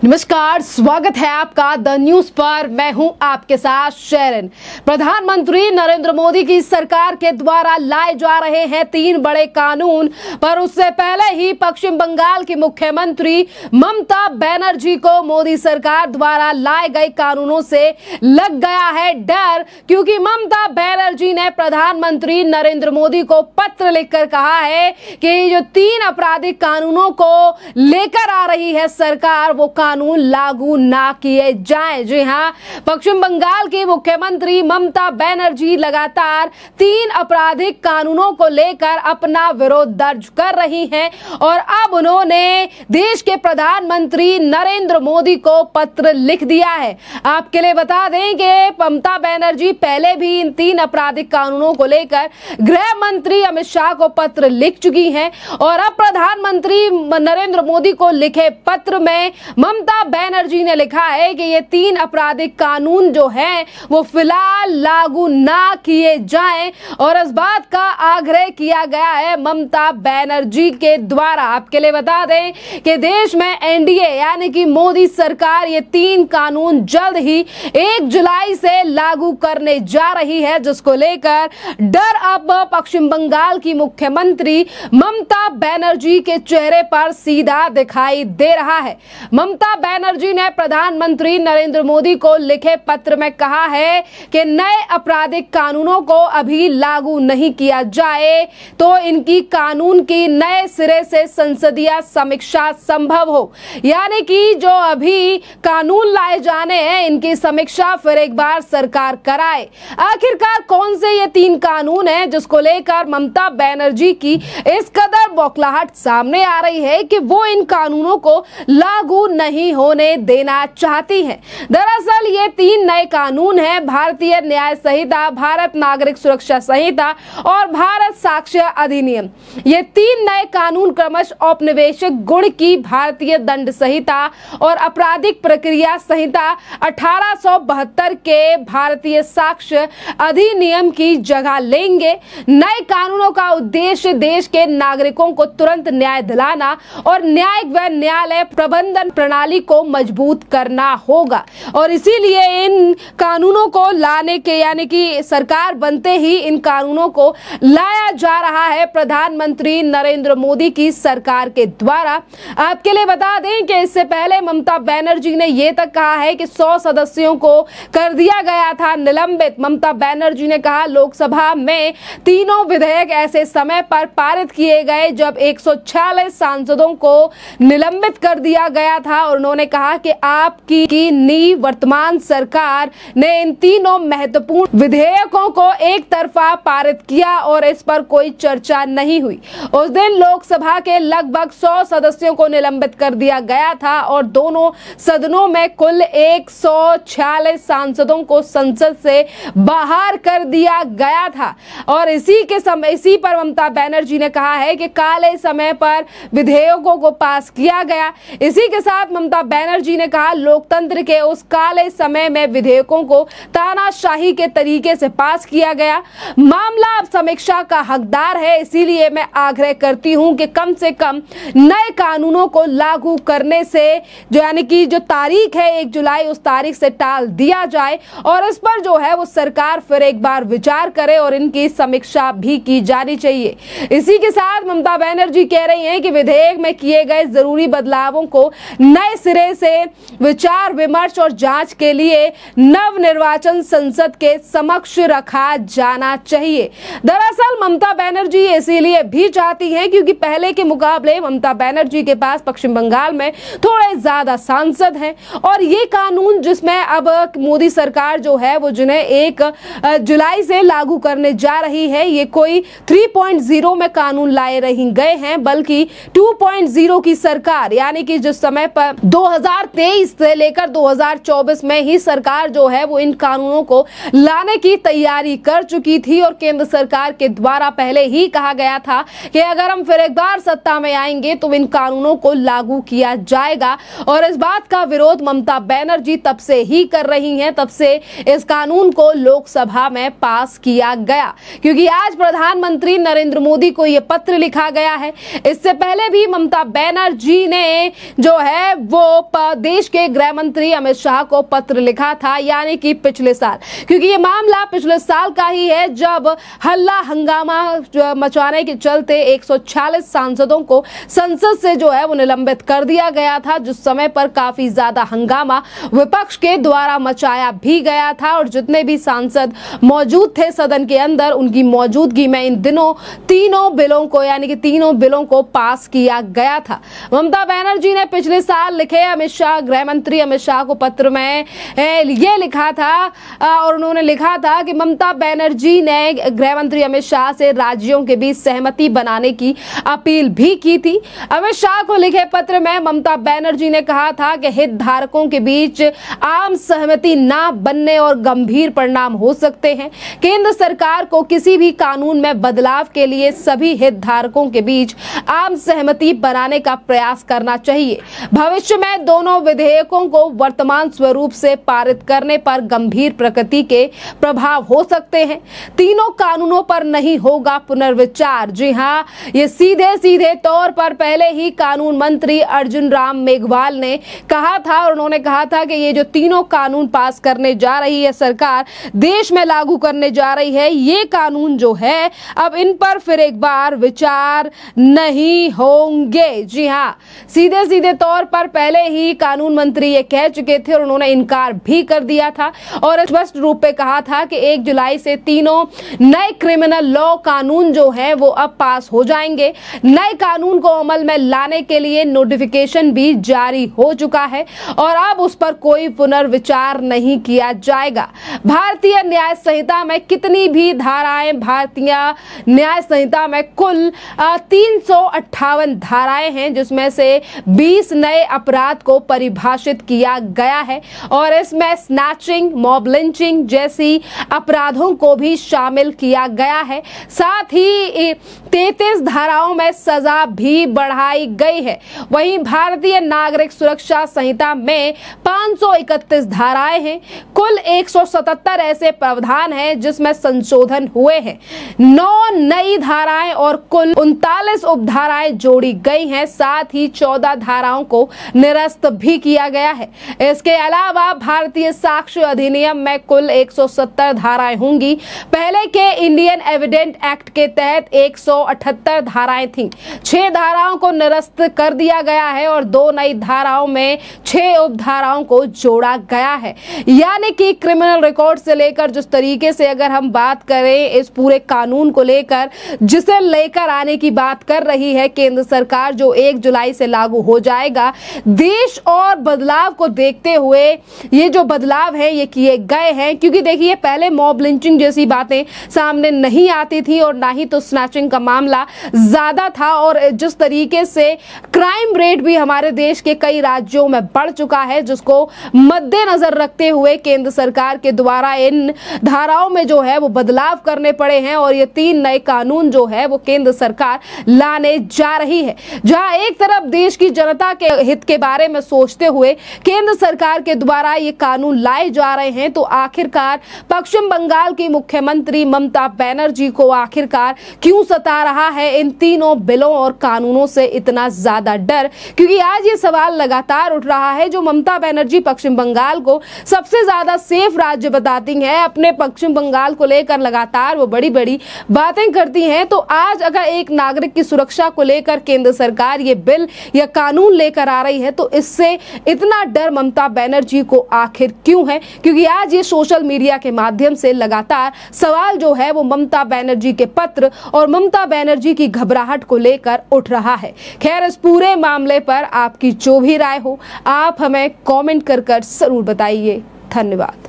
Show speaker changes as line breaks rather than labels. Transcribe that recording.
नमस्कार, स्वागत है आपका द न्यूज पर। मैं हूं आपके साथ शेरन। प्रधानमंत्री नरेंद्र मोदी की सरकार के द्वारा लाए जा रहे हैं 3 बड़े कानून, पर उससे पहले ही पश्चिम बंगाल की मुख्यमंत्री ममता बनर्जी को मोदी सरकार द्वारा लाए गए कानूनों से लग गया है डर, क्योंकि ममता बनर्जी ने प्रधानमंत्री नरेंद्र मोदी को पत्र लिखकर कहा है कि जो 3 आपराधिक कानूनों को लेकर आ रही है सरकार, वो कानून लागू ना किए जाएं। जी हां, पश्चिम बंगाल की मुख्यमंत्री ममता बनर्जी लगातार 3 आपराधिक कानूनों को लेकर अपना विरोध दर्ज कर रही हैं और अब उन्होंने देश के प्रधानमंत्री नरेंद्र मोदी को पत्र लिख दिया है। आपके लिए बता दें कि ममता बनर्जी पहले भी इन 3 आपराधिक कानूनों को लेकर गृह मंत्री अमित शाह को पत्र लिख चुकी हैं और अब प्रधानमंत्री नरेंद्र मोदी को लिखे पत्र में ममता बनर्जी ने लिखा है कि ये 3 आपराधिक कानून जो हैं वो फिलहाल लागू ना किए जाएं और इस बात का आग्रह किया गया है ममता बनर्जी के द्वारा। आपके लिए बता दें कि देश में एनडीए यानी कि मोदी सरकार ये 3 कानून जल्द ही 1 जुलाई से लागू करने जा रही है, जिसको लेकर डर अब पश्चिम बंगाल की मुख्यमंत्री ममता बनर्जी के चेहरे पर सीधा दिखाई दे रहा है। ममता बनर्जी ने प्रधानमंत्री नरेंद्र मोदी को लिखे पत्र में कहा है कि नए आपराधिक कानूनों को अभी लागू नहीं किया जाए तो इनकी कानून की नए सिरे से संसदीय समीक्षा संभव हो, यानी कि जो अभी कानून लाए जाने हैं इनकी समीक्षा फिर एक बार सरकार कराए। आखिरकार कौन से ये 3 कानून हैं जिसको लेकर ममता बनर्जी की इस कदर बौखलाहट सामने आ रही है कि वो इन कानूनों को लागू नहीं होने देना चाहती है। दरअसल ये 3 नए कानून हैं भारतीय न्याय संहिता, भारत नागरिक सुरक्षा संहिता और भारत साक्ष्य अधिनियम। ये 3 नए कानून क्रमशः औपनिवेशिक गुण की भारतीय दंड संहिता और आपराधिक प्रक्रिया संहिता 1872 के भारतीय साक्ष्य अधिनियम की जगह लेंगे। नए कानूनों का उद्देश्य देश के नागरिकों को तुरंत न्याय दिलाना और न्यायिक व न्यायालय प्रबंधन प्रणाली को मजबूत करना होगा और इसीलिए इन कानूनों को लाने के यानी कि सरकार बनते ही इन कानूनों को लाया जा रहा है प्रधानमंत्री नरेंद्र मोदी की सरकार के द्वारा। आपके लिए बता दें कि इससे पहले ममता बनर्जी ने यह तक कहा है कि 100 सदस्यों को कर दिया गया था निलंबित। ममता बनर्जी ने कहा लोकसभा में तीनों विधेयक ऐसे समय पर पारित किए गए जब 146 सांसदों को निलंबित कर दिया गया था और उन्होंने कहा कि आपकी नींव वर्तमान सरकार ने इन तीनों महत्वपूर्ण विधेयकों को एक तरफा पारित किया और इस पर कोई चर्चा नहीं हुई। उस दिन लोकसभा के लगभग 100 सदस्यों को निलंबित कर दिया गया था और दोनों सदनों में कुल 146 सांसदों को संसद से बाहर कर दिया गया था और इसी पर ममता बनर्जी ने कहा है कि काले समय पर विधेयकों को पास किया गया। इसी के साथ ममता बनर्जी ने कहा लोकतंत्र के उस काले समय में विधेयकों को तानाशाही के तरीके से पास किया गया। मामला अब समीक्षा का हकदार है, इसीलिए मैं आग्रह करती हूं कि कम से कम नए कानूनों को लागू करने से जो यानी कि जो तारीख है 1 जुलाई उस तारीख से टाल दिया जाए और इस पर जो है वो सरकार फिर एक बार विचार करे और इनकी समीक्षा भी की जानी चाहिए। इसी के साथ ममता बनर्जी कह रही हैं कि विधेयक में किए गए जरूरी बदलावों को नए सिरे से विचार विमर्श और जांच के लिए नव निर्वाचन संसद के समक्ष रखा जाना चाहिए। दरअसल ममता बनर्जी इसीलिए भी चाहती हैं क्योंकि पहले के मुकाबले ममता बनर्जी के पास पश्चिम बंगाल में थोड़े ज्यादा सांसद हैं और ये कानून जिसमें अब मोदी सरकार जो है वो जिन्हें 1 जुलाई से लागू करने जा रही है, ये कोई 3.0 में कानून लाए नहीं गए हैं बल्कि 2.0 की सरकार यानी कि जिस समय पर 2023 से लेकर 2024 में ही सरकार जो है वो इन कानूनों को लाने की तैयारी कर चुकी थी और केंद्र सरकार के द्वारा पहले ही कहा गया था कि अगर हम फिर एक बार सत्ता में आएंगे तो इन कानूनों को लागू किया जाएगा और इस बात का विरोध ममता बनर्जी तब से ही कर रही हैं। तब से इस कानून को लोकसभा में पास किया गया क्योंकि आज प्रधानमंत्री नरेंद्र मोदी को यह पत्र लिखा गया है। इससे पहले भी ममता बनर्जी ने जो है वो देश के गृह मंत्री अमित शाह को पत्र लिखा था, यानी कि पिछले साल, क्योंकि ये मामला पिछले साल का ही है जब हल्ला हंगामा मचाने के चलते 146 सांसदों को संसद से जो है वो निलंबित कर दिया गया था, जिस समय पर काफी ज्यादा हंगामा विपक्ष के द्वारा मचाया भी गया था और जितने भी सांसद मौजूद थे सदन के अंदर उनकी मौजूदगी में इन दिनों तीनों बिलों को, यानी कि तीनों बिलों को पास किया गया था। ममता बनर्जी ने पिछले साल लिखे अमित शाह, गृह मंत्री अमित शाह को पत्र में ये लिखा था और उन्होंने लिखा था कि ममता बनर्जी ने गृह मंत्री अमित शाह से राज्यों के बीच सहमति बनाने की अपील भी की थी। अमित शाह को लिखे पत्र में ममता बनर्जी ने कहा था कि हितधारकों के बीच आम सहमति ना बनने और गंभीर परिणाम हो सकते हैं। केंद्र सरकार को किसी भी कानून में बदलाव के लिए सभी हितधारकों के बीच आम सहमति बनाने का प्रयास करना चाहिए। भविष्य में दोनों विधेयकों को वर्तमान स्वरूप से पारित करने पर गंभीर प्रकृति के प्रभाव हो सकते हैं। तीनों कानूनों पर नहीं होगा पुनर्विचार। जी हाँ, ये सीधे तौर पर पहले ही कानून मंत्री अर्जुन राम मेघवाल ने कहा था और उन्होंने कहा था कि ये जो तीनों कानून पास करने जा रही है सरकार, देश में लागू करने जा रही है, ये कानून जो है अब इन पर फिर एक बार विचार नहीं होंगे। जी हाँ, सीधे तौर पर पहले ही कानून मंत्री ये कह चुके थे और उन्होंने इनकार भी कर दिया था और स्पष्ट रूप पे कहा था कि 1 जुलाई से तीनों नए क्रिमिनल लॉ कानून जो है वो अब पास हो जाएंगे। नए कानून को अमल में लाने के लिए नोटिफिकेशन भी जारी हो चुका है और अब उस पर कोई पुनर्विचार नहीं किया जाएगा। भारतीय न्याय संहिता में कितनी भी धाराएं, भारतीय न्याय संहिता में कुल 358 धाराएं हैं, जिसमें से 20 नए अपराध को परिभाषित किया गया है और इसमें स्नैचिंग, मॉब लिंचिंग जैसी अपराधों को भी शामिल किया गया है। साथ ही 33 धाराओं में सजा भी बढ़ाई गई है। वहीं भारतीय नागरिक सुरक्षा संहिता में 531 धाराएं हैं। कुल 177 ऐसे प्रावधान हैं जिसमें संशोधन हुए हैं। 9 नई धाराएं और कुल 39 उपधाराएं जोड़ी गई हैं। साथ ही 14 धाराओं को निरस्त भी किया गया है। इसके अलावा भारतीय साक्ष्य अधिनियम में कुल 170 धाराएं होंगी। पहले के इंडियन एविडेंट एक्ट के तहत 178 धाराएं थीं। 6 धाराओं को निरस्त कर दिया गया है और 2 नई धाराओं में 6 उपधाराओं को जोड़ा गया है। यानी कि क्रिमिनल रिकॉर्ड से लेकर जिस तरीके से अगर हम बात करें इस पूरे कानून को लेकर, जिसे लेकर आने की बात कर रही है केंद्र सरकार, जो 1 जुलाई से लागू हो जाएगा, देश और बदलाव को देखते हुए ये जो बदलाव है ये किए गए हैं। क्योंकि देखिए, पहले मॉब लिंचिंग जैसी बातें सामने नहीं आती थी और ना ही तो स्नैचिंग का मामला ज्यादा था और जिस तरीके से क्राइम रेट भी हमारे देश के कई राज्यों में बढ़ चुका है, जिसको मद्देनजर रखते हुए केंद्र सरकार के द्वारा इन धाराओं में जो है वो बदलाव करने पड़े हैं और ये 3 नए कानून जो है वो केंद्र सरकार लाने जा रही है। जहां एक तरफ देश की जनता के हित के बारे में सोचते हुए केंद्र सरकार के द्वारा ये कानून लाए जा रहे हैं, तो आखिरकार पश्चिम बंगाल की मुख्यमंत्री ममता बनर्जी को आखिरकार क्यों सता रहा है इन तीनों बिलों और कानूनों से इतना ज्यादा डर? क्योंकि आज ये सवाल लगातार उठ रहा है। जो ममता बनर्जी पश्चिम बंगाल को सबसे ज्यादा सेफ राज्य बताती हैं, अपने पश्चिम बंगाल को लेकर लगातार वो बड़ी बड़ी बातें करती हैं, तो आज अगर एक नागरिक की सुरक्षा को लेकर केंद्र सरकार ये बिल या कानून लेकर आ रही है, तो इससे इतना डर ममता बनर्जी को आखिर क्यों है? क्योंकि आज ये सोशल मीडिया के माध्यम से लगातार सवाल जो है वो ममता बनर्जी के पत्र और ममता बनर्जी की घबराहट को लेकर उठ रहा है। खैर, इस पूरे मामले पर आपकी जो भी राय हो, आप हमें कमेंट कर जरूर बताइए। धन्यवाद।